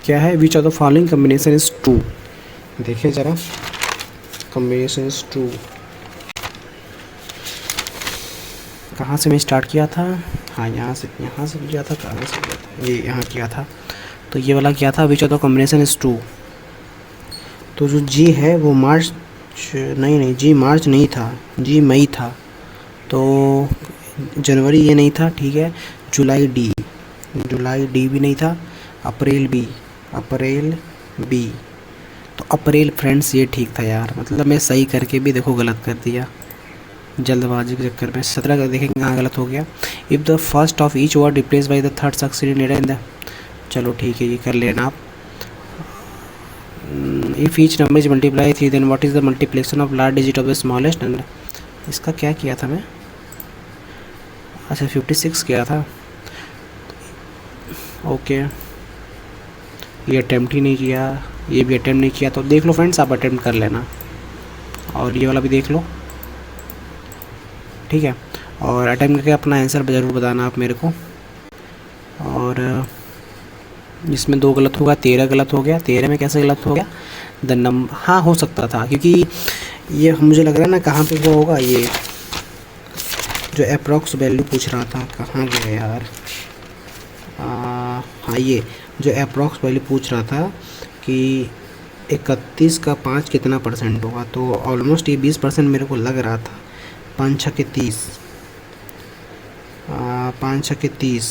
S1: क्या है? Which of the following combination is true? देखिए ज़रा, कम्बिनेशन इज ट्रू कहाँ से मैं स्टार्ट किया था? हाँ, यहाँ से किया था। कहाँ से किया था? ये यहाँ किया था। तो ये वाला क्या था? विच of the combination is true? तो जो जी है वो मार्च नहीं, जी मार्च नहीं था, जी मई था। तो जनवरी ये नहीं था, ठीक है। जुलाई डी भी नहीं था। अप्रैल बी। तो अप्रैल फ्रेंड्स ये ठीक था यार, मतलब मैं सही करके भी देखो गलत कर दिया जल्दबाजी के चक्कर में। 17 का देखेंगे कहाँ गलत हो गया। If the first of each word replace by the third succeed in the, चलो ठीक है, ये कर लेना आप। If each number is multiply 3 then what is the multiplication of large digit of the smallest? And इसका क्या किया था मैं? अच्छा, 56 किया था। ओके, ये अटैम्प्ट ही नहीं किया, ये भी अटैम्प्ट नहीं किया। तो देख लो फ्रेंड्स, आप अटैम्प्ट कर लेना और ये वाला भी देख लो, ठीक है। और अटैम्प्ट करके अपना आंसर ज़रूर बताना आप मेरे को। और इसमें 2 गलत होगा, 13 गलत हो गया। 13 में कैसे गलत हो गया? द नंबर, हाँ हो सकता था, क्योंकि ये मुझे लग रहा है ना कहाँ पे वो होगा, ये जो अप्रॉक्स वैल्यू पूछ रहा था, कहाँ गया यार? हाँ, ये जो अप्रॉक्स वैल्यू पूछ रहा था कि 31 का 5 कितना % होगा, तो ऑलमोस्ट ये 20% मेरे को लग रहा था। 5 6 के 30, 5 6 के 30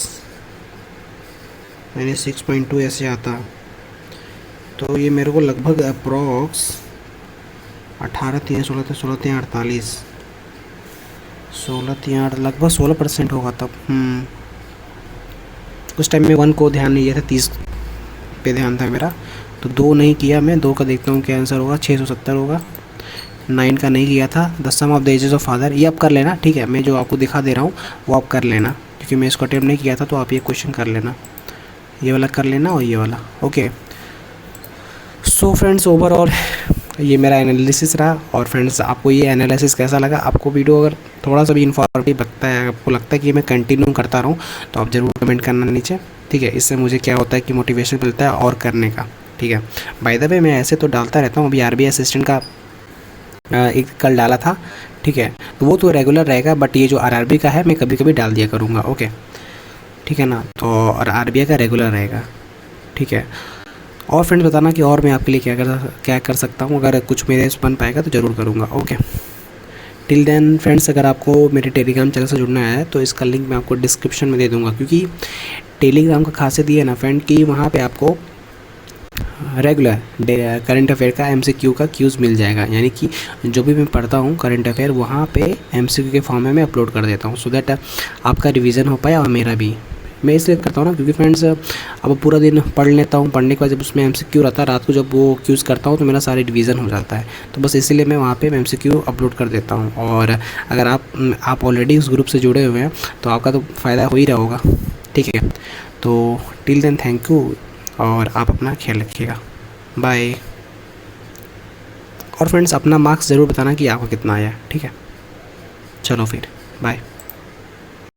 S1: यानी 6.2 ऐसे आता। तो ये मेरे को लगभग अप्रॉक्स 18 3 16 16 3 48 16 3 लगभग 16% होगा तब। उस टाइम में 1 को ध्यान नहीं दिया था, 30 पे ध्यान था मेरा, तो 2 नहीं किया मैं। 2 का देखता हूँ क्या आंसर होगा, 670 होगा। 9 का नहीं किया था, the sum of the ages of father, ये आप कर लेना, ठीक है। मैं जो आपको दिखा दे रहा हूँ वो आप कर लेना, क्योंकि मैं इसको अटेम्प्ट नहीं किया था। तो आप ये क्वेश्चन कर लेना, ये वाला कर लेना और ये वाला। ओके, सो फ्रेंड्स, ओवरऑल ये मेरा एनालिसिस रहा। और फ्रेंड्स, आपको ये एनालिसिस कैसा लगा? आपको वीडियो अगर थोड़ा सा भी इन्फॉर्मेटिव लगता है, आपको लगता है कि मैं कंटिन्यू करता रहूँ, तो आप ज़रूर कमेंट करना नीचे, ठीक है। इससे मुझे क्या होता है कि मोटिवेशन मिलता है और करने का, ठीक है। बाय द वे, मैं ऐसे तो डालता रहता हूँ, अभी आरबीआई असिस्टेंट का एक कल डाला था, ठीक है। तो वो तो रेगुलर रहेगा, बट ये जो आरआरबी का है मैं कभी कभी डाल दिया करूँगा, ओके, ठीक है ना। तो और आरबीआई का रेगुलर रहेगा, ठीक है। और फ्रेंड्स, बताना कि और मैं आपके लिए क्या कर सकता हूँ। अगर कुछ मेरे से बन पाएगा तो ज़रूर करूँगा, ओके, ठीक। टिल देन फ्रेंड्स, अगर आपको मेरे टेलीग्राम चैनल से जुड़ना है तो इसका लिंक मैं आपको डिस्क्रिप्शन में दे दूँगा, क्योंकि टेलीग्राम का खासियत ये है ना फ्रेंड कि वहाँ पे आपको रेगुलर करंट अफेयर का MCQ का क्यूज़ मिल जाएगा। यानी कि जो भी मैं पढ़ता हूँ करंट अफेयर वहाँ पे MCQ के फॉर्म में मैं अपलोड कर देता हूँ, सो दैट आपका रिवीजन हो पाए और मेरा भी। मैं इसलिए करता हूँ ना क्योंकि फ्रेंड्स अब पूरा दिन पढ़ लेता हूँ, पढ़ने के बाद जब उसमें MCQ रहता है रात को जब वो क्यूज़ करता हूँ तो मेरा सारे रिवीजन हो जाता है। तो बस इसीलिए मैं वहाँ पे MCQ अपलोड कर देता हूँ। और अगर आप ऑलरेडी उस ग्रुप से जुड़े हुए हैं तो आपका तो फ़ायदा हो ही रहा होगा। ठीक है, तो टिल देन थैंक यू, और आप अपना ख्याल रखिएगा। बाय। और फ्रेंड्स अपना मार्क्स ज़रूर बताना कि आपका कितना आया। ठीक है, चलो फिर बाय।